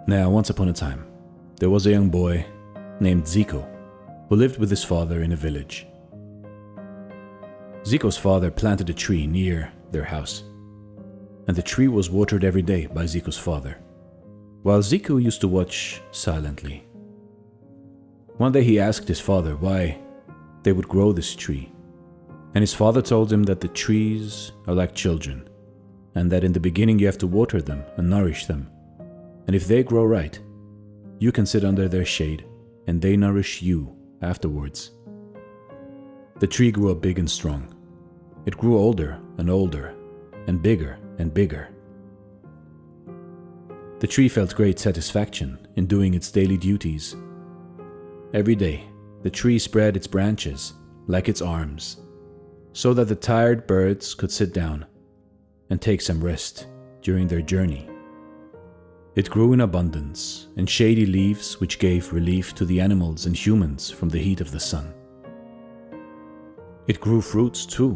Now, once upon a time, there was a young boy named Zico who lived with his father in a village. Zico's father planted a tree near their house, and the tree was watered every day by Zico's father, while Zico used to watch silently. One day he asked his father why they would grow this tree, and his father told him that the trees are like children, and that in the beginning you have to water them and nourish them, and if they grow right, you can sit under their shade and they nourish you afterwards. The tree grew up big and strong. It grew older and older and bigger and bigger. The tree felt great satisfaction in doing its daily duties. Every day, the tree spread its branches like its arms, so that the tired birds could sit down and take some rest during their journey. It grew in abundance and shady leaves which gave relief to the animals and humans from the heat of the sun. It grew fruits too,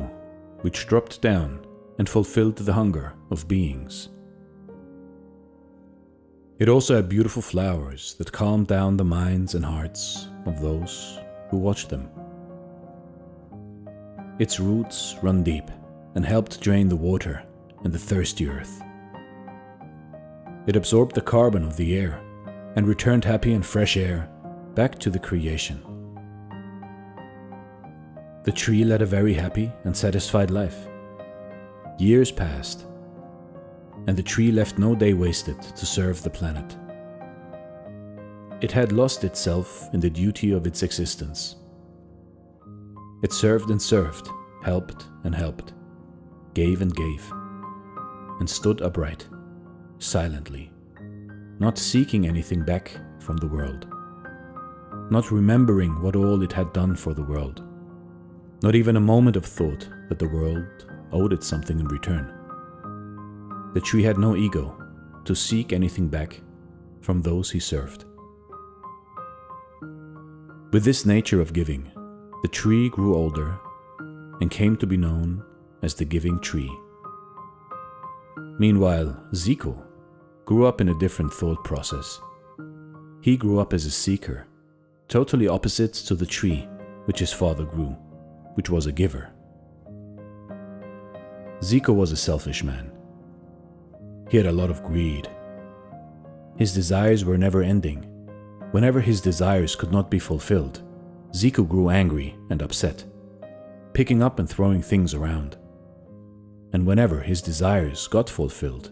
which dropped down and fulfilled the hunger of beings. It also had beautiful flowers that calmed down the minds and hearts of those who watched them. Its roots run deep and helped drain the water and the thirsty earth. It absorbed the carbon of the air and returned happy and fresh air back to the creation. The tree led a very happy and satisfied life. Years passed, and the tree left no day wasted to serve the planet. It had lost itself in the duty of its existence. It served and served, helped and helped, gave and gave, and stood upright, silently, not seeking anything back from the world, not remembering what all it had done for the world, not even a moment of thought that the world owed it something in return. The tree had no ego to seek anything back from those he served. With this nature of giving, the tree grew older and came to be known as the giving tree. Meanwhile, Zico grew up in a different thought process. He grew up as a seeker, totally opposite to the tree which his father grew, which was a giver. Zico was a selfish man. He had a lot of greed. His desires were never ending. Whenever his desires could not be fulfilled, Zico grew angry and upset, picking up and throwing things around. And whenever his desires got fulfilled,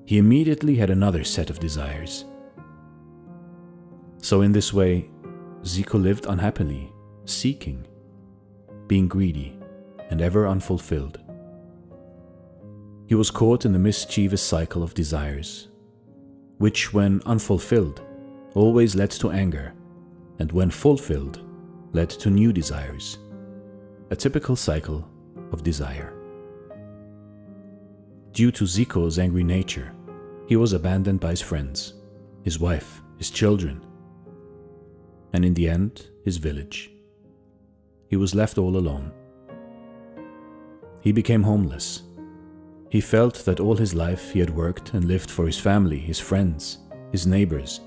he immediately had another set of desires. So in this way, Zico lived unhappily, seeking, being greedy, and ever unfulfilled. He was caught in the mischievous cycle of desires, which, when unfulfilled, always led to anger, and when fulfilled, led to new desires. A typical cycle of desire. Due to Zico's angry nature, he was abandoned by his friends, his wife, his children, and in the end, his village. He was left all alone. He became homeless. He felt that all his life he had worked and lived for his family, his friends, his neighbors,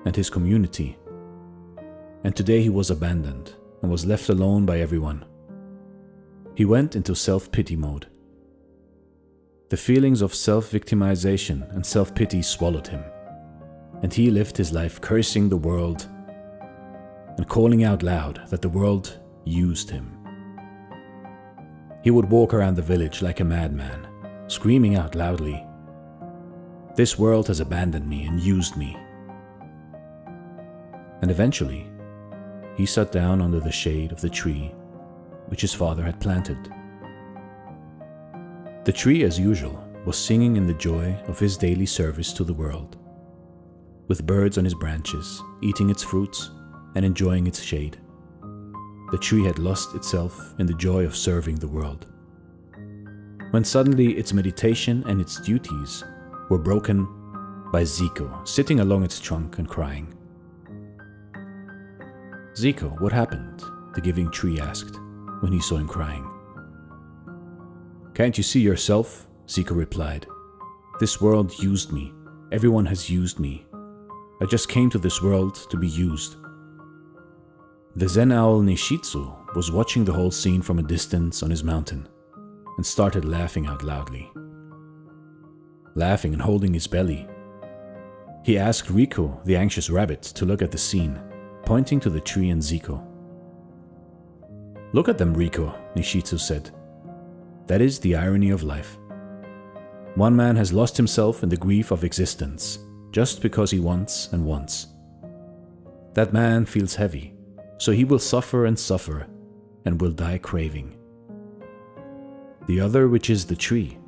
and his community. And today he was abandoned and was left alone by everyone. He went into self-pity mode. The feelings of self-victimization and self-pity swallowed him, and he lived his life cursing the world and calling out loud that the world used him. He would walk around the village like a madman, screaming out loudly, "This world has abandoned me and used me." And eventually, he sat down under the shade of the tree which his father had planted. The tree, as usual, was singing in the joy of his daily service to the world, with birds on his branches, eating its fruits and enjoying its shade. The tree had lost itself in the joy of serving the world, when suddenly its meditation and its duties were broken by Zico, sitting along its trunk and crying. "Zico, what happened?" the giving tree asked when he saw him crying. "Can't you see yourself?" Zico replied. "This world used me. Everyone has used me. I just came to this world to be used. The Zen owl Nishitsu was watching the whole scene from a distance on his mountain and started laughing out loudly. Laughing and holding his belly. He asked Riko, the anxious rabbit, to look at the scene, pointing to the tree and Ziko. "Look at them, Riko," Nishitsu said. "That is the irony of life. One man has lost himself in the grief of existence just because he wants and wants. That man feels heavy, so he will suffer and will die craving. The other, which is the tree,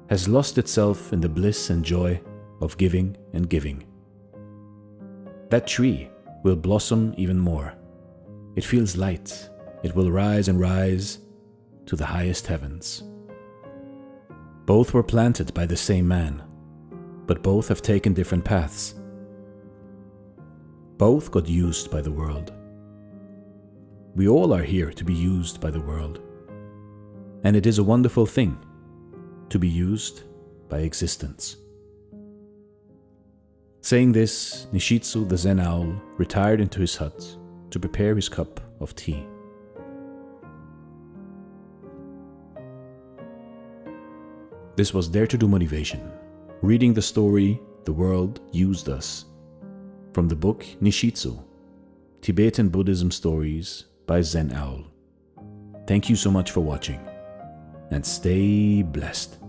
has lost itself in the bliss and joy of giving and giving. That tree will blossom even more. It feels light. It will rise and rise to the highest heavens. Both were planted by the same man, but both have taken different paths. Both got used by the world. We all are here to be used by the world. And it is a wonderful thing to be used by existence." Saying this, Nishitsu the Zen owl retired into his hut to prepare his cup of tea. This was Dare to Do Motivation, reading the story The World Used Us, from the book Nishitsu, Tibetan Buddhism Stories by Zen Owl. Thank you so much for watching, and stay blessed.